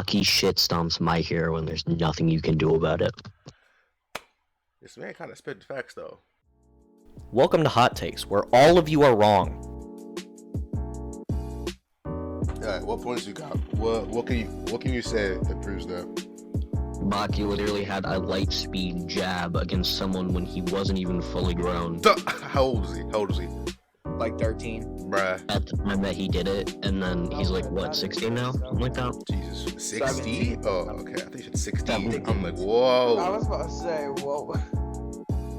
Baki shit stomps my hero and there's nothing you can do about it. This man kind of spit facts though. Welcome to Hot Takes, where all of you are wrong. Alright, what points you got? What can you say that proves that? Baki literally had a light speed jab against someone when he wasn't even fully grown. How old was he? Like 13. Bruh. At the time that he did it, and then he's like, what, 16 now? Something like that? Jesus. 60? Oh, okay. I think you said 16. 17. I'm like, whoa. I was about to say, whoa.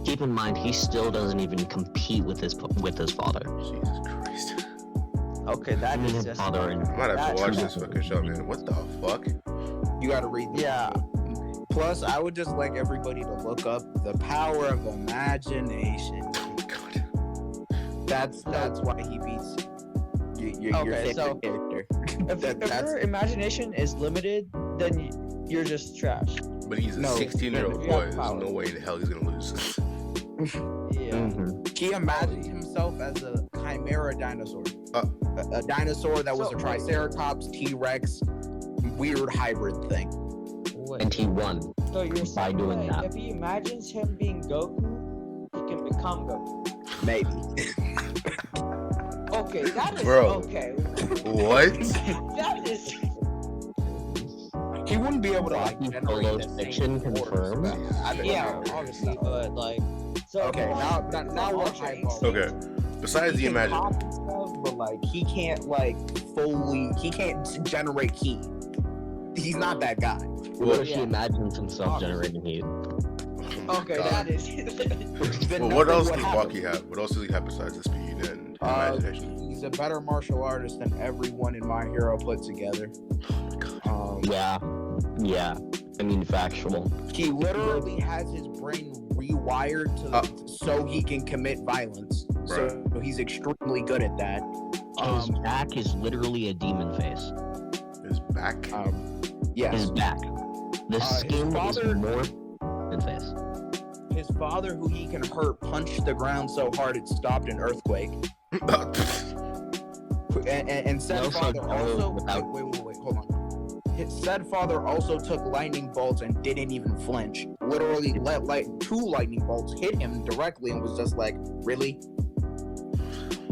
Keep in mind, he still doesn't even compete with his father. Jesus Christ. Okay, that I mean, is his just... father and I might have to watch That's- this fucking show, man. What the fuck? You gotta read this. Yeah. Plus, I would just like everybody to look up the power of imagination. Oh my god. That's why he beats your Okay, favorite so- character. If your imagination is limited, then you're just trash. But he's a No, 16-year-old you boy. have There's power. no way in the hell he's gonna lose. Yeah. Mhm. He imagined himself as a chimera dinosaur. A dinosaur that was So- a Triceratops, T-Rex, weird hybrid thing. Wait, And he won. so you're by saying doing that. if he imagines him being Goku, he can become Goku. Maybe. Okay, that is Bro. okay. What? That is. He wouldn't be able to like Baki generate Solo's the same fiction force, confirmed. but I don't Yeah, know. obviously, but like. So Okay, now we're Ultra eyeballing. Okay. Besides the He can imagine. pop and stuff, but like he can't like he can't generate heat. He's not that guy. What if he Yeah. imagines himself generating heat? Okay, that is. Then Well, what nothing else would does happen. Baki have? What else does he have besides the speed and imagination? He's a better martial artist than everyone in My Hero put together. Yeah. Yeah. I mean, factual. He literally has his brain rewired to so he can commit violence. So he's extremely good at that. His back is literally a demon face. His back? Yes. His back. The His skin is father- more than face. His father, who he can hurt, punched the ground so hard it stopped an earthquake. And said also father knows also without- wait, hold on. His said father also took lightning bolts and didn't even flinch. Literally let like 2 lightning bolts hit him directly and was just like, really?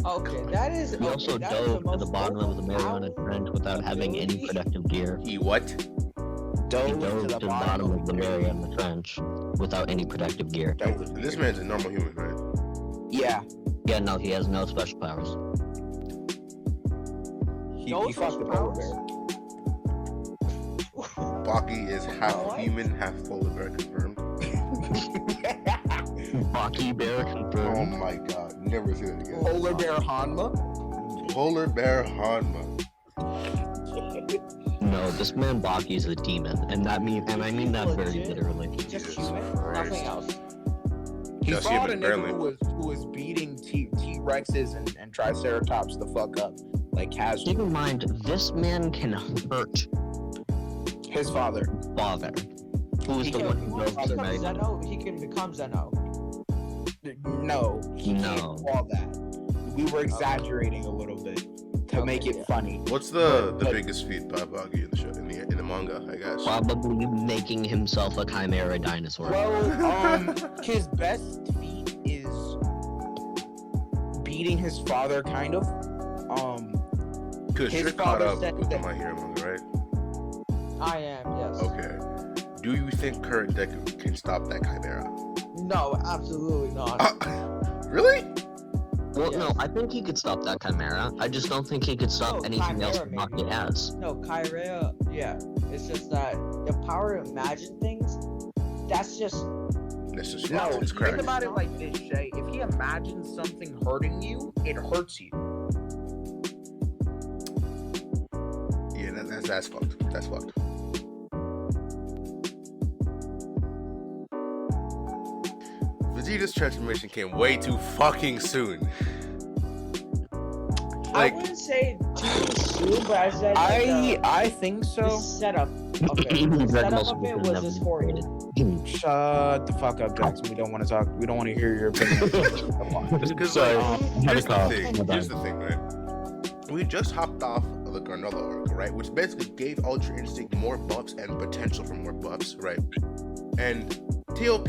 Okay, that is. He also that is dove to the most bottom of the Mariana Trench without having any ability. protective gear. He what? He Dove dove to the bottom of the Mariana. Mariana Trench without any protective gear. And this man's a normal human, right? Yeah. Yeah, no, he has no special powers. He No fucked the special polar bear. Baki is half What? human, half polar bear confirmed. Baki bear Oh confirmed. my god, never see that again. Polar bear Hanma? Polar bear Hanma. No, this man Baki is a demon, and I mean that very Legit? literally. Just Jesus human, Christ. nothing else. He Just fought a human, nigga barely. who was beating T-Rexes and Triceratops the fuck up. Like Keep casually. in mind, this man can hurt His father. father, who is He the can- one who goes to the Become Mariana. Zeno, he can become Zeno. No, he No. can't do all that. We were exaggerating a little bit to make it yeah. funny. What's the But- biggest feat by Baki in the show in the manga, I guess? Probably making himself a chimera dinosaur. Well, his best feat is beating his father, kind of. Because his you're caught father up said with the that- My Hero manga, right? I am, yes. Okay. Do you think current Deku can stop that chimera? No, absolutely not. Really? Well, no, Yes. I think he could stop that chimera. I just don't think he could stop No, anything else that chimera, Baki maybe. has. No, Kyrea, yeah. It's just that the power to imagine things, that's just. That's just No, it's think crack. about it like this, Shay. If he imagines something hurting you, it hurts you. Yeah, that's fucked. That's fucked. Vegeta's transformation came way too fucking soon. Like, I wouldn't say too soon, but I said. I think The so. setup. Okay. The setup of it was just for it. Shut the fuck up, Jackson. We don't want to talk. We don't want to hear your opinion. because Sorry, like, I had here's a the cough. thing. My bad. Here's the thing, right? We just hopped off of the Granola arc, right? Which basically gave Ultra Instinct more buffs and potential for more buffs, right? And TOP,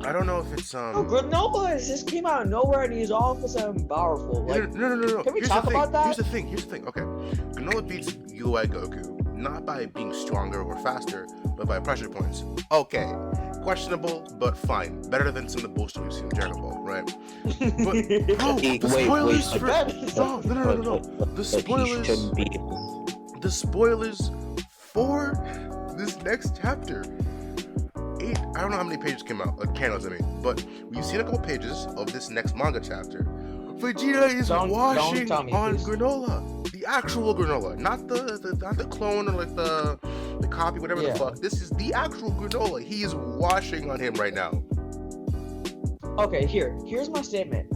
I don't know if it's Oh, Granola just came out of nowhere and he's all of a sudden powerful. Like, no. Can we Here's talk the thing. about that? Here's the thing. Okay, Granola beats UI Goku not by being stronger or faster, but by pressure points. Okay, questionable, but fine. Better than some of the bullshit we've seen in Dragon Ball, right? But bro, the spoilers for no. The spoilers for this next chapter. I don't know how many pages came out, like candles, but we've seen a couple pages of this next manga chapter. Vegeta is washing tell me, on please. Granola, the actual Granola, not the clone or like the copy, whatever the fuck. This is the actual Granola. He is washing on him right now. Okay, here's my statement.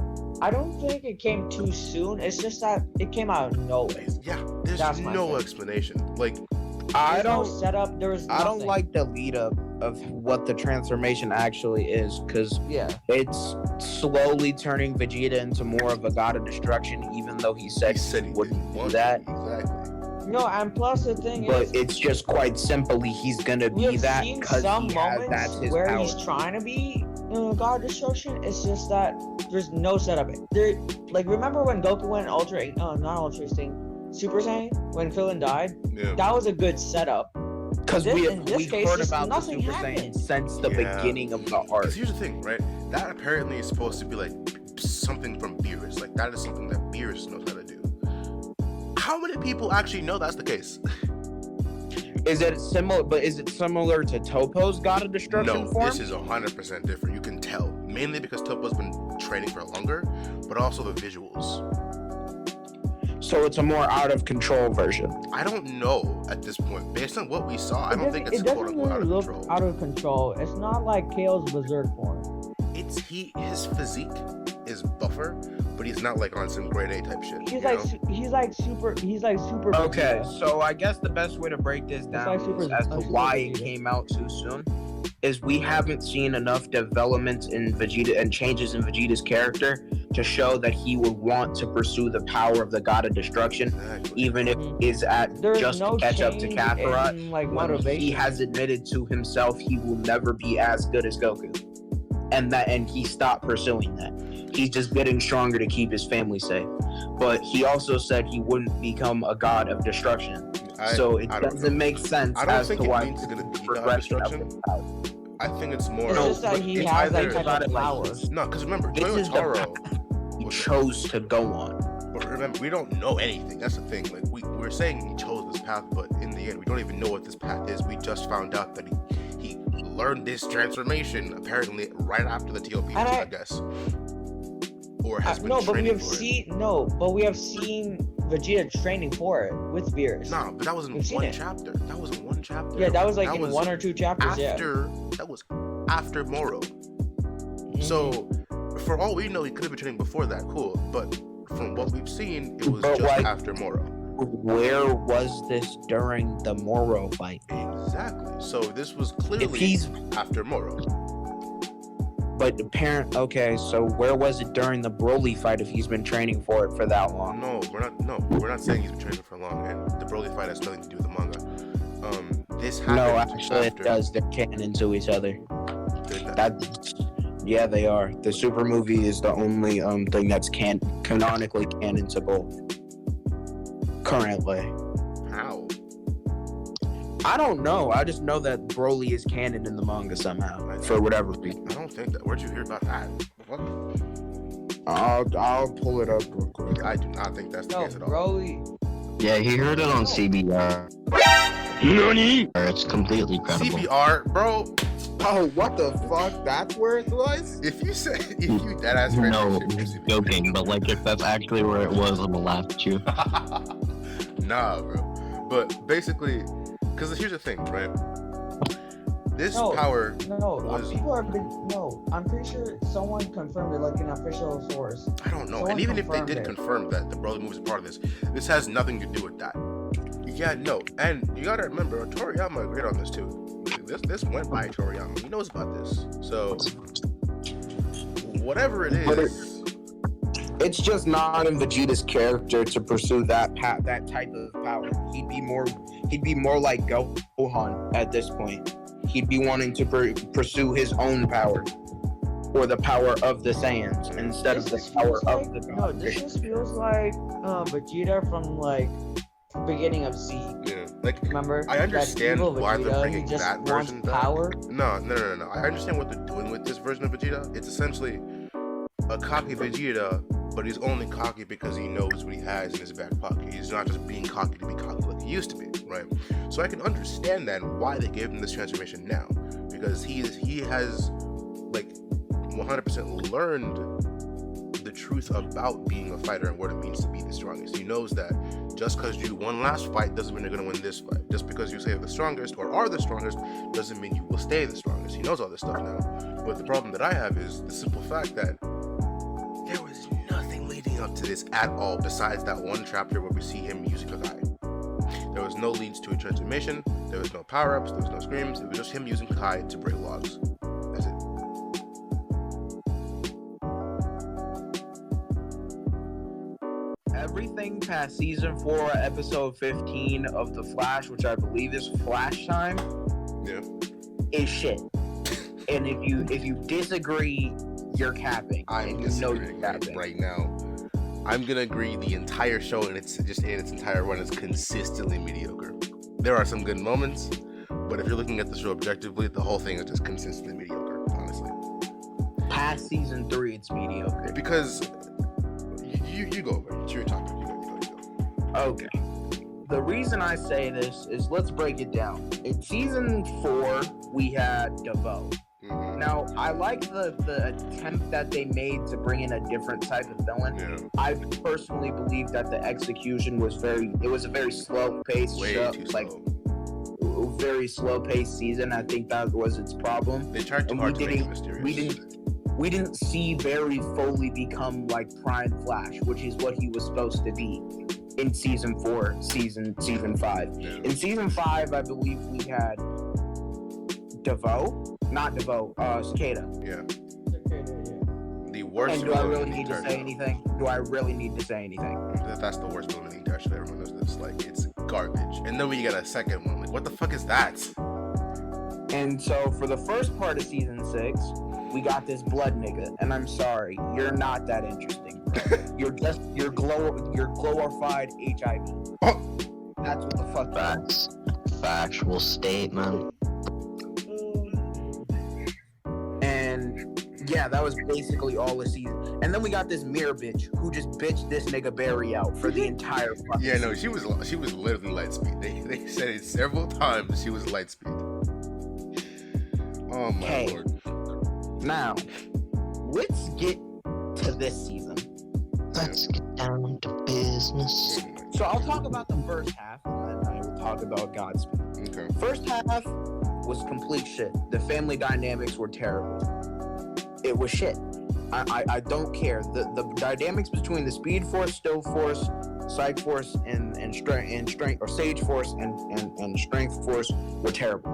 I don't think it came too soon. It's just that it came out of nowhere. Yeah, there's no explanation. Like, I There's no don't setup. There's I don't nothing. like the lead up of what the transformation actually is, because Yeah. it's slowly turning Vegeta into more of a god of destruction, even though he said he wouldn't do that. Exactly. No, and plus the thing But is, it's just quite simply he's gonna be we've that seen because some he has moments that's his where power. he's trying to be God of Destruction. It's just that there's no setup. There, like, remember when Goku went Ultra? Not Ultra Instinct, Super Saiyan when Krillin died? Yeah. That was a good setup. Because in we've this case, heard just about the nothing Super happened. Saiyan since the beginning of the arc. Because here's the thing, right? That apparently is supposed to be like something from Beerus. Like, that is something that Beerus knows how to do. How many people actually know that's the case? Is it similar? But is it similar to Topo's God of Destruction No, form? this is 100% different. You can tell. Mainly because Topo's been training for longer, but also the visuals. So it's a more out of control version. I don't know at this point. Based on what we saw, I don't think it's It quote doesn't unquote really out of look control. out of control. It's not like Kale's Berserk form. It's his physique is buffer, but he's not like on some grade A type shit. He's you like know? he's like super. Okay, Vegeta. so I guess the best way to break this down like Super- is as to like Super why it Vegeta. came out too soon is we haven't seen enough development in Vegeta and changes in Vegeta's character to show that he would want to pursue the power of the God of Destruction, Exactly. even if it is at There's just no to catch up to change Kakarot. in, like, When motivation. he has admitted to himself he will never be as good as Goku, and he stopped pursuing that. He's just getting stronger to keep his family safe. But he also said he wouldn't become a god of destruction. So it I don't doesn't know. make sense I don't as think to it why means he's gonna be God of progression of Destruction. his power. I think it's more. It's No, just that but he it's has either that type of like- power. No, because remember, This is the Toyotaro. he chose to go on. But remember, we don't know anything. That's the thing. Like we're saying he chose this path, but in the end, we don't even know what this path is. We just found out that he learned this transformation apparently right after the TOP, I guess. Or has been No, but we training have for it. seen Vegeta training for it with Beerus. Nah, but that was in We've seen one it. chapter. That was in one chapter. Yeah, that was like in one or two chapters. That was after Moro. Yeah. So, for all we know, he could have been training before that. Cool, but from what we've seen, it was But just like- after Moro. Where was this during the Moro fight? Exactly. So this was If clearly he's after Moro. but okay, so where was it during the Broly fight if he's been training for it for that long? No, we're not saying he's been training for long, and the Broly fight has nothing to do with the manga. This happened No, actually after. it does. They're canon to each other. Did that. Yeah, they are. The Super movie is the only thing that's canonically canon to both. Currently. How? I don't know. I just know that Broly is canon in the manga somehow. For whatever reason. I don't think that. Where'd you hear about that? What? I'll pull it up real quick. I do not think that's the No, case at all. Broly. Yeah, he heard it on CBR. NANI? It's completely credible. CBR, bro. Oh, what the fuck? That's where it was? If you that ass No, joking, but like if that's actually where it was, I'm gonna laugh at you. Nah, bro. But basically, because here's the thing, right? This No, power No, was. people are no. I'm pretty sure someone confirmed it, like an official source. I don't know. someone And even if they confirmed did it. confirm that the Broly movie is a part of this has nothing to do with that. Yeah, no. And you gotta remember, Toriyama agreed on this too. This went by Toriyama. He knows about this. So whatever it is, It's just not in Vegeta's character to pursue that type of power. He'd be more like Gohan at this point. He'd be wanting to pursue his own power, or the power of the Saiyans instead of the power of the No, God. this just feels like Vegeta from like beginning of Z. Yeah, like Remember? I understand that evil why they're Vegeta, bringing he just that wants version back. power. No. I understand what they're doing with this version of Vegeta. It's essentially a cocky Vegeta, but he's only cocky because he knows what he has in his back pocket. He's not just being cocky to be cocky like he used to be, right? So I can understand that and why they gave him this transformation now, because he has like 100% learned the truth about being a fighter and what it means to be the strongest. He knows that just because you won last fight doesn't mean you're going to win this fight. Just because you say the strongest or are the strongest doesn't mean you will stay the strongest. He knows all this stuff now. But the problem that I have is the simple fact that there was nothing leading up to this at all besides that one chapter where we see him using Kakai. There was no leads to a transformation, there was no power-ups, there was no screams, it was just him using Kakai to break logs. That's it. Everything past season 4, episode 15 of The Flash, which I believe is Flash Time, Yeah. is shit. And if you disagree, you're capping. I'm and you know disagreeing you're capping. right now. I'm gonna agree the entire show and its entire run is consistently mediocre. There are some good moments, but if you're looking at the show objectively, the whole thing is just consistently mediocre, honestly. Past season 3, it's mediocre. Because you go over it. It's your topic. You go. Okay. The reason I say this is, let's break it down. In season 4, we had DeVoe. Mhm. Now, I like the attempt that they made to bring in a different type of villain. Yeah. I personally believe that the execution was it was a very slow-paced Way show, too like slow. very slow-paced season. I think that was its problem. They tried too And hard to make it mysterious. We didn't see Barry fully become like Prime Flash, which is what he was supposed to be in season 4, season 5. Yeah. In season 5, I believe we had DeVoe, not DeVoe, Cicada. Yeah. Okay, yeah. The worst. And do I villain really in the need to entire say show. anything? Do I really need to say anything? That's the worst villain in the entire show. Everyone knows this. Like, it's garbage. And then we get a second one. Like, what the fuck is that? And so for the first part of season 6, we got this blood nigga, and I'm sorry, you're not that interesting. You're glorified HIV. Oh. That's what the fuck. Facts. Factual statement. And yeah, that was basically all the season. And then we got this mirror bitch who just bitched this nigga Barry out for the entire fucking Yeah, no, season. she was literally light speed. They said it several times. She was light speed. Oh my Hey. lord. Now, let's get to this season. Let's get down to business. Oh my- So I'll talk about the first half, and then I will talk about Godspeed. Okay. First half was complete shit. The family dynamics were terrible. It was shit. I don't care. The dynamics between the Speed Force, Still Force, Psych Force, and Strength, or Sage Force and Strength Force were terrible.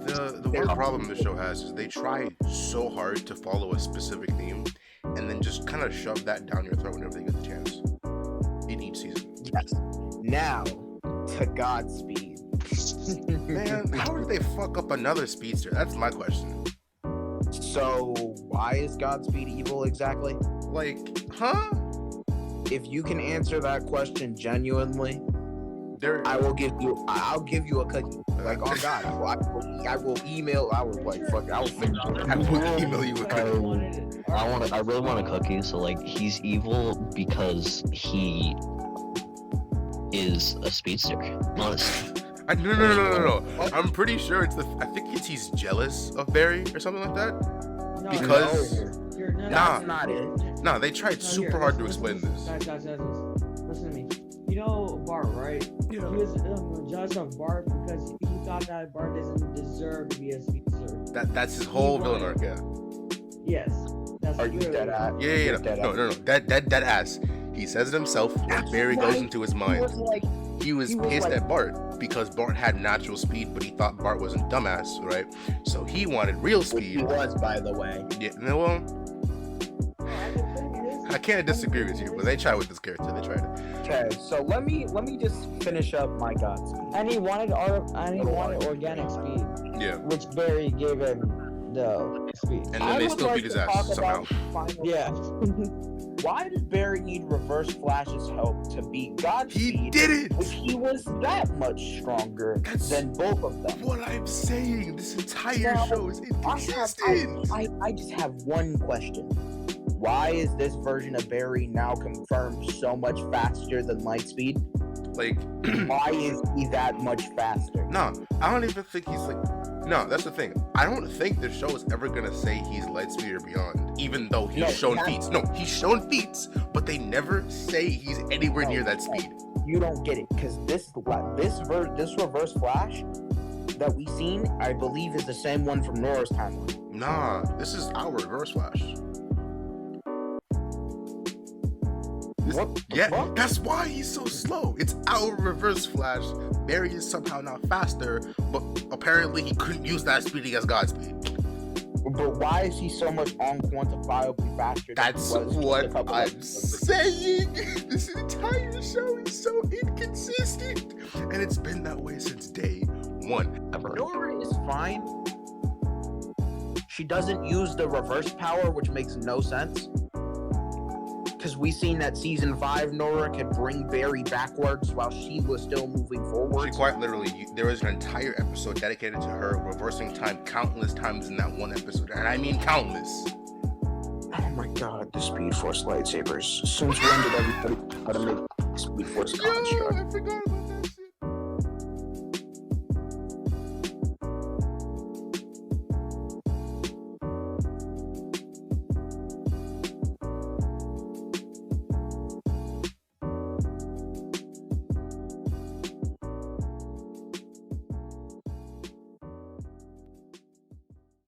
The one problem the show has is they try so hard to follow a specific theme and then just kind of shove that down your throat whenever they get the chance. In each season. Yes. Now to Godspeed. Man, how did they fuck up another speedster? That's my question. So why is Godspeed evil exactly? Like, huh? If you can answer that question genuinely, There. I'll give you a cookie. Like, oh God, I will email. I will like fuck. I will figure it I out. will email you a cookie. I really want a cookie. So like, he's evil because he is a speedster. Honestly. No. I'm pretty sure it's I think he's jealous of Barry or something like that. No, Because- you're not, That's not it. Nah, they tried No, super here, hard to listen, explain listen, this. Guys, listen to me. You know Bart, right? He was jealous of Bart because he thought that Bart doesn't deserve to be a speedster. That's his whole villain arc, yeah. Yes. That's Are you literally- dead at? Yeah. No. That ass. He says it himself when That's Barry goes right. into his He mind. was like, He was he was pissed like- at Bart because Bart had natural speed, but he thought Bart was a dumbass, right? So he wanted real which he speed. was, by the way. Yeah, no, well, I can't disagree with you, but they tried with this character. They tried it. Okay, so let me just finish up my Godspeed. And he wanted organic speed, Yeah. which Barry gave him the speed. And then they would still like beat his to ass talk somehow. about final- Yeah. Why did Barry need Reverse Flash's help to beat Godspeed? He did it! If he was that much stronger That's than both of them. what I'm saying. This entire Now, show is inconsistent. I just have one question. Why is this version of Barry now confirmed so much faster than Lightspeed? Like, Why is he that much faster? no, I don't even think he's like. No, that's the thing. I don't think the show is ever gonna say he's Lightspeed or beyond, even though he's No, shown that's- feats. No, he's shown feats, but they never say he's anywhere near that speed. You don't get it, because this Reverse Flash that we seen, I believe, is the same one from Nora's timeline. Nah, this is our Reverse Flash. What the Yeah, fuck? that's why he's so slow. It's our Reverse Flash. Barry is somehow not faster, but apparently he couldn't use that speed against Godspeed. But why is he so much unquantifiably faster? That's than he was just a what couple I'm episodes saying. This entire show is so inconsistent, and it's been that way since day one. Ever. Nora is fine. She doesn't use the reverse power, which makes no sense. Because we seen that season 5, Nora could bring Barry backwards while she was still moving She forward. quite literally, there was an entire episode dedicated to her reversing time countless times in that one episode, and I mean countless. Oh my god, the Speed Force lightsabers. Since when did everybody try to make Speed Force Yo, construct? I forgot about